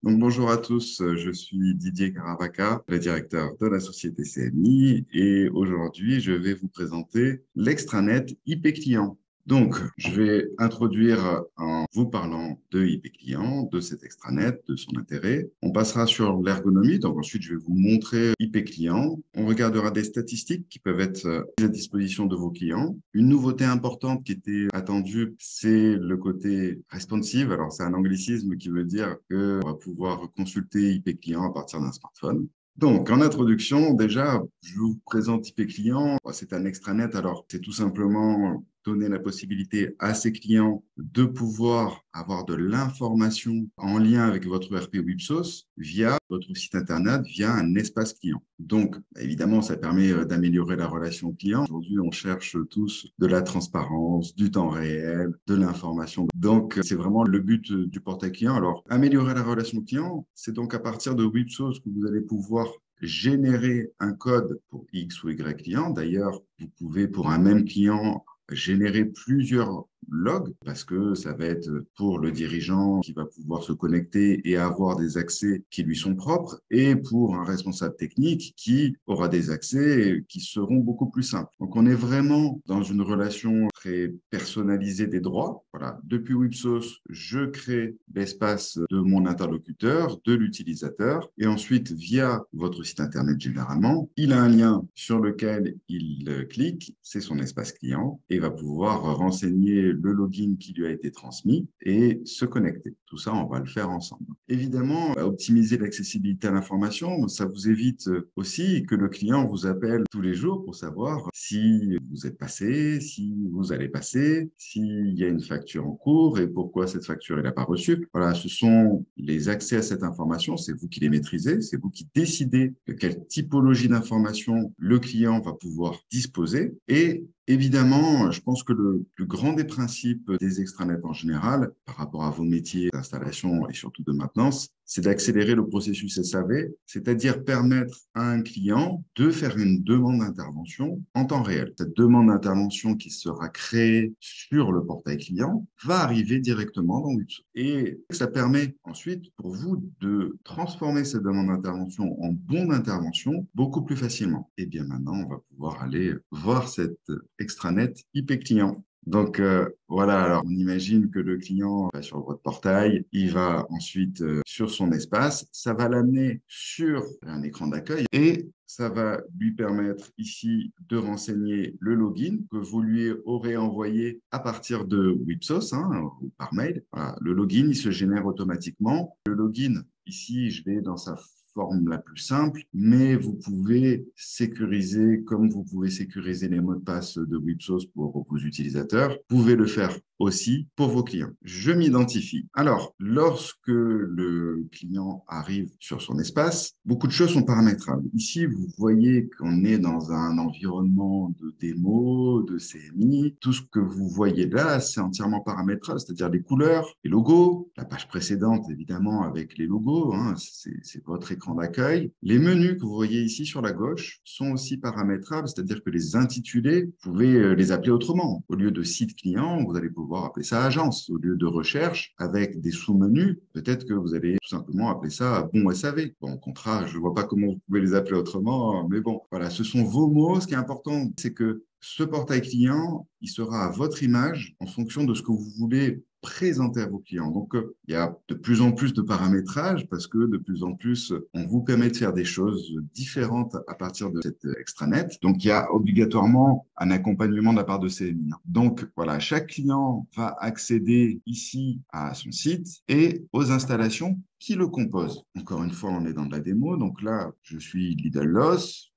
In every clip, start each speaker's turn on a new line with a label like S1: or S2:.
S1: Donc, bonjour à tous, je suis Didier Caravaca, le directeur de la société CMI et aujourd'hui, je vais vous présenter l'extranet IP Client. Donc, je vais introduire en vous parlant de IP Client, de cet extranet, de son intérêt. On passera sur l'ergonomie, donc ensuite, je vais vous montrer IP Client. On regardera des statistiques qui peuvent être mises à disposition de vos clients. Une nouveauté importante qui était attendue, c'est le côté responsive. Alors, c'est un anglicisme qui veut dire qu'on va pouvoir consulter IP Client à partir d'un smartphone. Donc, en introduction, déjà, je vous présente IP Client. C'est un extranet. Alors, c'est tout simplement donner la possibilité à ses clients de pouvoir avoir de l'information en lien avec votre ERP ou Ipsos via votre site Internet, via un espace client. Donc, évidemment, ça permet d'améliorer la relation client. Aujourd'hui, on cherche tous de la transparence, du temps réel, de l'information. Donc, c'est vraiment le but du portail client. Alors, améliorer la relation client, c'est donc à partir de Ipsos que vous allez pouvoir générer un code pour X ou Y client. D'ailleurs, vous pouvez, pour un même client, générer plusieurs logs parce que ça va être pour le dirigeant qui va pouvoir se connecter et avoir des accès qui lui sont propres et pour un responsable technique qui aura des accès qui seront beaucoup plus simples. Donc, on est vraiment dans une relation très personnalisée des droits. Voilà. Depuis Wipsos, je crée l'espace de mon interlocuteur, de l'utilisateur et ensuite, via votre site Internet généralement, il a un lien sur lequel il clique, c'est son espace client et va pouvoir renseigner le login qui lui a été transmis et se connecter. Tout ça, on va le faire ensemble. Évidemment, optimiser l'accessibilité à l'information, ça vous évite aussi que le client vous appelle tous les jours pour savoir si vous êtes passé, si vous allez passer, s'il y a une facture en cours et pourquoi cette facture n'est pas reçue. Voilà, ce sont les accès à cette information, c'est vous qui les maîtrisez, c'est vous qui décidez de quelle typologie d'information le client va pouvoir disposer et évidemment, je pense que le plus grand des principes des extranets en général, par rapport à vos métiers d'installation et surtout de maintenance, c'est d'accélérer le processus SAV, c'est-à-dire permettre à un client de faire une demande d'intervention en temps réel. Cette demande d'intervention qui sera créée sur le portail client va arriver directement dans Wipso. Et ça permet ensuite pour vous de transformer cette demande d'intervention en bon d'intervention beaucoup plus facilement. Et bien maintenant, on va pouvoir aller voir cette extranet IP client. Donc voilà, alors on imagine que le client va sur votre portail, il va ensuite sur son espace, ça va l'amener sur un écran d'accueil et ça va lui permettre ici de renseigner le login que vous lui aurez envoyé à partir de Wipsos ou par mail. Voilà, le login, il se génère automatiquement. Le login, ici, je vais dans sa forme la plus simple, mais vous pouvez sécuriser comme vous pouvez sécuriser les mots de passe de Wipsos pour vos utilisateurs. Vous pouvez le faire aussi pour vos clients. Je m'identifie. Alors, lorsque le client arrive sur son espace, beaucoup de choses sont paramétrables. Ici, vous voyez qu'on est dans un environnement de démo, de CMI. Tout ce que vous voyez là, c'est entièrement paramétrable, c'est-à-dire les couleurs, les logos, la page précédente, évidemment, avec les logos, c'est votre écran d'accueil. Les menus que vous voyez ici sur la gauche sont aussi paramétrables, c'est-à-dire que les intitulés, vous pouvez les appeler autrement. Au lieu de site client, vous allez pouvoir appeler ça agence. Au lieu de recherche, avec des sous-menus, peut-être que vous allez tout simplement appeler ça bon SAV. Bon, contrat, je ne vois pas comment vous pouvez les appeler autrement, mais bon, voilà, ce sont vos mots. Ce qui est important, c'est que ce portail client, il sera à votre image en fonction de ce que vous voulez présenter à vos clients. Donc, il y a de plus en plus de paramétrage parce que de plus en plus, on vous permet de faire des choses différentes à partir de cette extranet. Donc, il y a obligatoirement un accompagnement de la part de CMI. Donc, voilà, chaque client va accéder ici à son site et aux installations qui le composent. Encore une fois, on est dans de la démo. Donc là, je suis Lidl Loss,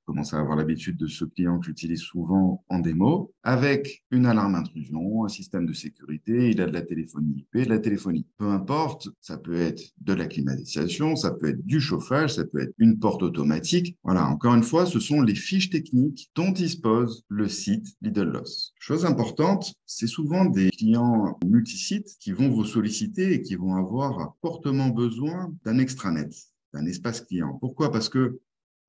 S1: commence à avoir l'habitude de ce client que j'utilise souvent en démo, avec une alarme intrusion, un système de sécurité, il a de la téléphonie IP, de la téléphonie. Peu importe, ça peut être de la climatisation, ça peut être du chauffage, ça peut être une porte automatique. Voilà, encore une fois, ce sont les fiches techniques dont dispose le site Lidl Loss. Chose importante, c'est souvent des clients multisites qui vont vous solliciter et qui vont avoir fortement besoin d'un extranet, d'un espace client. Pourquoi? Parce que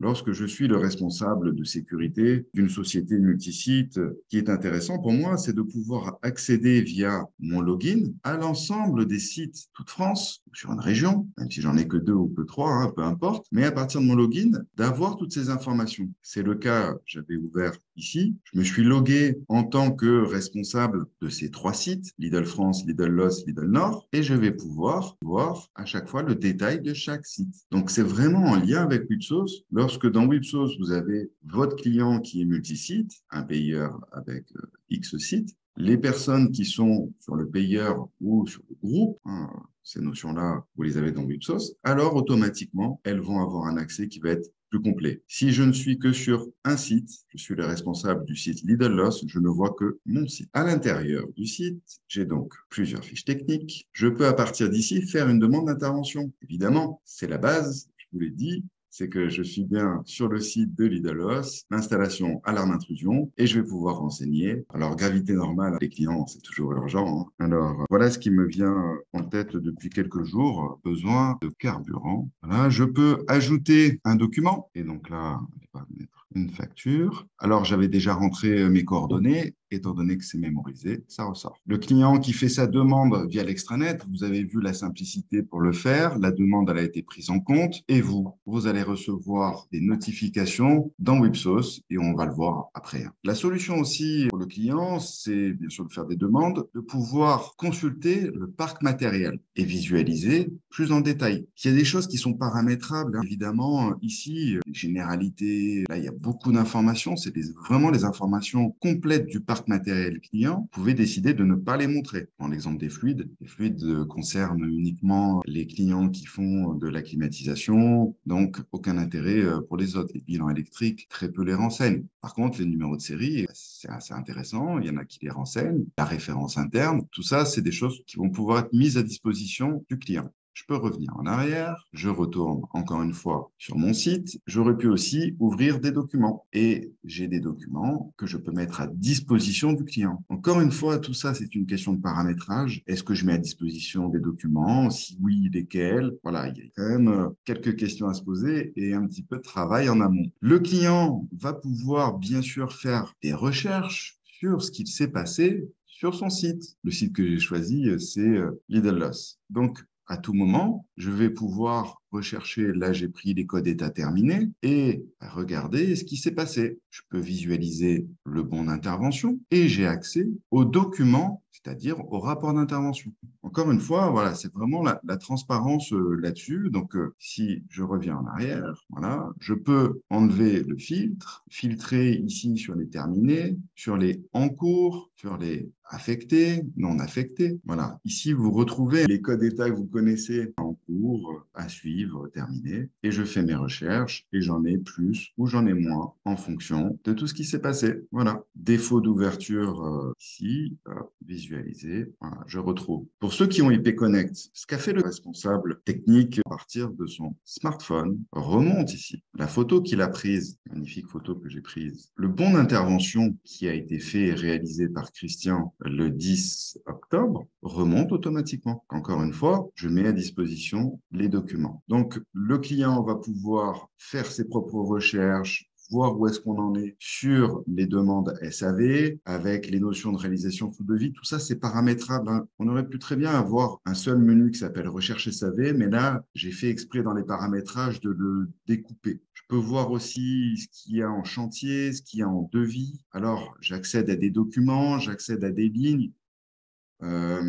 S1: lorsque je suis le responsable de sécurité d'une société multisite, qui est intéressant pour moi, c'est de pouvoir accéder via mon login à l'ensemble des sites toute France sur une région, même si j'en ai que 2 ou que 3, hein, peu importe, mais à partir de mon login, d'avoir toutes ces informations. C'est le cas, j'avais ouvert ici, je me suis logué en tant que responsable de ces 3 sites, Lidl France, Lidl Loss, Lidl Nord, et je vais pouvoir voir à chaque fois le détail de chaque site. Donc, c'est vraiment en lien avec Wipsos. Lorsque dans Wipsos, vous avez votre client qui est multisite, un payeur avec X sites, les personnes qui sont sur le payeur ou sur le groupe, hein, ces notions-là, vous les avez dans Wipsos, alors automatiquement, elles vont avoir un accès qui va être plus complet. Si je ne suis que sur un site, je suis le responsable du site Lidl Loss, je ne vois que mon site. À l'intérieur du site, j'ai donc plusieurs fiches techniques. Je peux à partir d'ici faire une demande d'intervention. Évidemment, c'est la base, je vous l'ai dit, c'est que je suis bien sur le site de Lidl Loss, l'installation alarme intrusion, et je vais pouvoir renseigner. Alors, gravité normale, les clients, c'est toujours urgent, hein. Alors, voilà ce qui me vient en tête depuis quelques jours. Besoin de carburant. Voilà, je peux ajouter un document. Et donc là, on va mettre une facture. Alors, j'avais déjà rentré mes coordonnées. Étant donné que c'est mémorisé, ça ressort. Le client qui fait sa demande via l'extranet, vous avez vu la simplicité pour le faire. La demande, elle a été prise en compte. Et vous allez recevoir des notifications dans Wipsos et on va le voir après. La solution aussi pour le client, c'est bien sûr de faire des demandes, de pouvoir consulter le parc matériel et visualiser plus en détail. Il y a des choses qui sont paramétrables, hein. Évidemment, ici, les généralités, là, il y a beaucoup d'informations. C'est vraiment les informations complètes du parc matériel client. Vous pouvez décider de ne pas les montrer. Dans l'exemple des fluides, les fluides concernent uniquement les clients qui font de la climatisation, donc aucun intérêt pour les autres. Les bilans électriques, très peu les renseignent. Par contre, les numéros de série, c'est assez intéressant. Il y en a qui les renseignent. La référence interne, tout ça, c'est des choses qui vont pouvoir être mises à disposition du client. Je peux revenir en arrière, je retourne encore une fois sur mon site. J'aurais pu aussi ouvrir des documents et j'ai des documents que je peux mettre à disposition du client. Encore une fois, tout ça, c'est une question de paramétrage. Est-ce que je mets à disposition des documents? Si oui, lesquels? Voilà, il y a quand même quelques questions à se poser et un petit peu de travail en amont. Le client va pouvoir bien sûr faire des recherches sur ce qu'il s'est passé sur son site. Le site que j'ai choisi, c'est Lidl Loss. Donc, à tout moment, je vais pouvoir rechercher, là j'ai pris les codes état terminés, et regarder ce qui s'est passé. Je peux visualiser le bon d'intervention et j'ai accès aux documents, c'est-à-dire au rapport d'intervention. Encore une fois, voilà, c'est vraiment la transparence là-dessus. Donc, si je reviens en arrière, voilà, je peux enlever le filtre, filtrer ici sur les terminés, sur les en cours, sur les affectés, non affectés. Voilà. Ici, vous retrouvez les codes état que vous connaissez en cours, à suivre, terminé. Et je fais mes recherches et j'en ai plus ou j'en ai moins en fonction de tout ce qui s'est passé. Voilà. Défaut d'ouverture ici, visualiser. Voilà, je retrouve. Pour ceux qui ont IP Connect, ce qu'a fait le responsable technique à partir de son smartphone remonte ici. La photo qu'il a prise, magnifique photo que j'ai prise, le bon d'intervention qui a été fait et réalisé par Christian le 10 octobre remonte automatiquement. Encore une fois, je mets à disposition les documents. Donc, le client va pouvoir faire ses propres recherches, voir où est-ce qu'on en est sur les demandes SAV, avec les notions de réalisation sous devis. Tout ça, c'est paramétrable, hein. On aurait pu très bien avoir un seul menu qui s'appelle Recherche SAV, mais là, j'ai fait exprès dans les paramétrages de le découper. Je peux voir aussi ce qu'il y a en chantier, ce qu'il y a en devis. Alors, j'accède à des documents, j'accède à des lignes. Euh,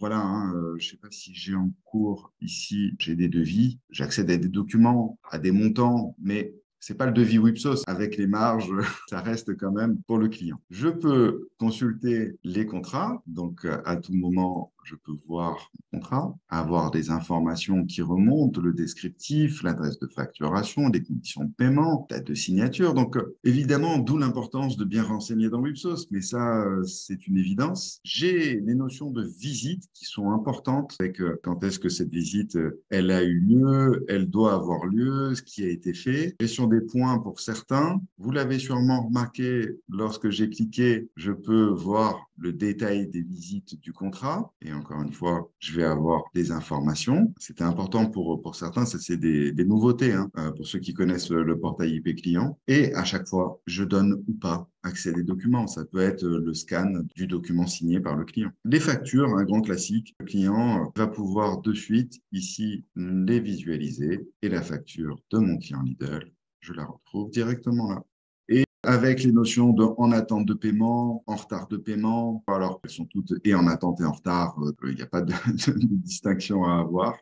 S1: voilà, hein, je ne sais pas si j'ai en cours ici, j'ai des devis, j'accède à des documents, à des montants, mais c'est pas le devis Wipsos avec les marges, ça reste quand même pour le client. Je peux consulter les contrats, donc à tout moment, je peux voir le contrat, avoir des informations qui remontent, le descriptif, l'adresse de facturation, les conditions de paiement, date de signature. Donc évidemment, d'où l'importance de bien renseigner dans Wipsos, mais ça, c'est une évidence. J'ai les notions de visite qui sont importantes, avec quand est-ce que cette visite, elle a eu lieu, elle doit avoir lieu, ce qui a été fait. Gestion des points pour certains. Vous l'avez sûrement remarqué, lorsque j'ai cliqué, je peux voir le détail des visites du contrat. Et encore une fois, je vais avoir des informations. C'était important pour certains, ça c'est des nouveautés, hein, pour ceux qui connaissent le portail IP client. Et à chaque fois, je donne ou pas accès à des documents. Ça peut être le scan du document signé par le client. Les factures, un grand classique, le client va pouvoir de suite ici les visualiser et la facture de mon client Lidl, je la retrouve directement là. Avec les notions de en attente de paiement, en retard de paiement, alors elles sont toutes et en attente et en retard, il n'y a pas de distinction à avoir.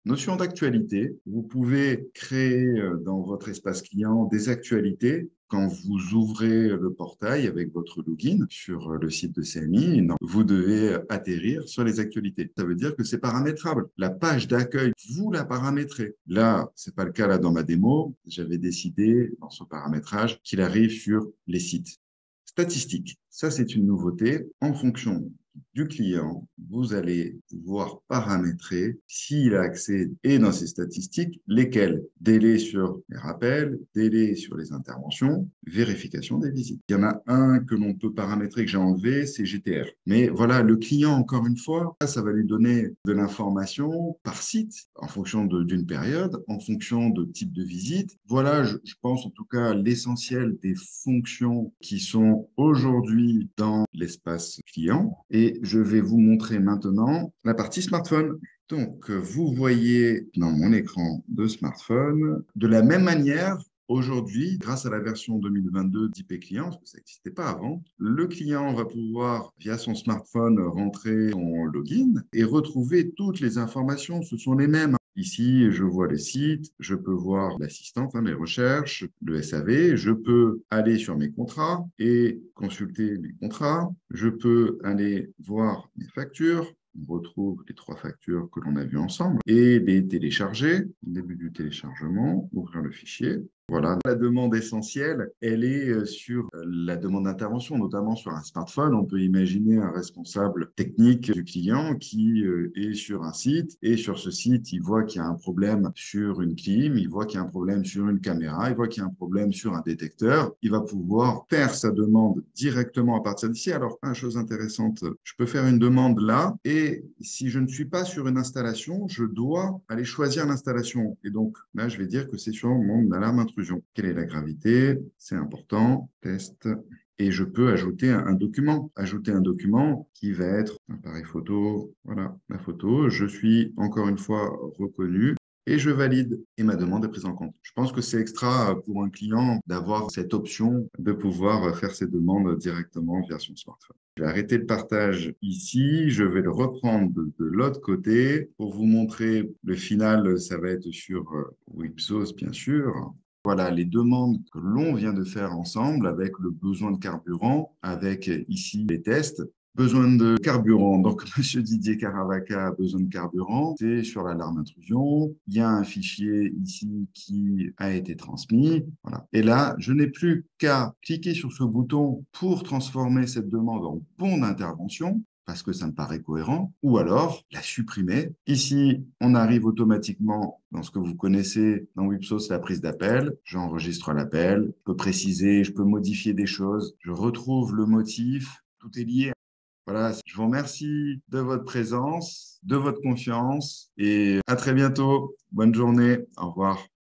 S1: Notion d'actualité, vous pouvez créer dans votre espace client des actualités. Quand vous ouvrez le portail avec votre login sur le site de CMI, vous devez atterrir sur les actualités. Ça veut dire que c'est paramétrable. La page d'accueil, vous la paramétrez. Là, c'est pas le cas là dans ma démo. J'avais décidé dans ce paramétrage qu'il arrive sur les sites. Statistiques, ça c'est une nouveauté. En fonction du client, vous allez pouvoir paramétrer s'il a accès et dans ses statistiques, lesquels délai sur les rappels, délai sur les interventions, vérification des visites. Il y en a un que l'on peut paramétrer que j'ai enlevé, c'est GTR. Mais voilà, le client, encore une fois, ça va lui donner de l'information par site en fonction d'une période, en fonction de type de visite. Voilà, je pense en tout cas l'essentiel des fonctions qui sont aujourd'hui dans l'espace client. Et je vais vous montrer maintenant la partie smartphone. Donc, vous voyez dans mon écran de smartphone, de la même manière, aujourd'hui, grâce à la version 2022 d'IP Client, parce que ça n'existait pas avant, le client va pouvoir, via son smartphone, rentrer son login et retrouver toutes les informations. Ce sont les mêmes. Ici, je vois les sites, je peux voir l'assistante, les recherches, le SAV, je peux aller sur mes contrats et consulter mes contrats, je peux aller voir mes factures, on retrouve les 3 factures que l'on a vues ensemble et les télécharger, début du téléchargement, ouvrir le fichier. Voilà, la demande essentielle, elle est sur la demande d'intervention, notamment sur un smartphone. On peut imaginer un responsable technique du client qui est sur un site et sur ce site, il voit qu'il y a un problème sur une clim, il voit qu'il y a un problème sur une caméra, il voit qu'il y a un problème sur un détecteur. Il va pouvoir faire sa demande directement à partir d'ici. Alors, une chose intéressante, je peux faire une demande là et si je ne suis pas sur une installation, je dois aller choisir l'installation. Et donc, là, je vais dire que c'est sur mon alarme intrusion. Quelle est la gravité? C'est important. Test. Et je peux ajouter un document. Ajouter un document qui va être un appareil photo. Voilà, la photo. Je suis encore une fois reconnu et je valide. Et ma demande est prise en compte. Je pense que c'est extra pour un client d'avoir cette option de pouvoir faire ses demandes directement via son smartphone. Je vais arrêter le partage ici. Je vais le reprendre de l'autre côté pour vous montrer le final. Ça va être sur Wipsos, bien sûr. Voilà les demandes que l'on vient de faire ensemble avec le besoin de carburant, avec ici les tests. Besoin de carburant. Donc, Monsieur Didier Caravaca a besoin de carburant. C'est sur l'alarme intrusion. Il y a un fichier ici qui a été transmis. Voilà. Et là, je n'ai plus qu'à cliquer sur ce bouton pour transformer cette demande en bon d'intervention, parce que ça me paraît cohérent, ou alors la supprimer. Ici, on arrive automatiquement dans ce que vous connaissez dans Wipsos, la prise d'appel. J'enregistre l'appel, je peux préciser, je peux modifier des choses, je retrouve le motif, tout est lié. Voilà, je vous remercie de votre présence, de votre confiance et à très bientôt. Bonne journée. Au revoir.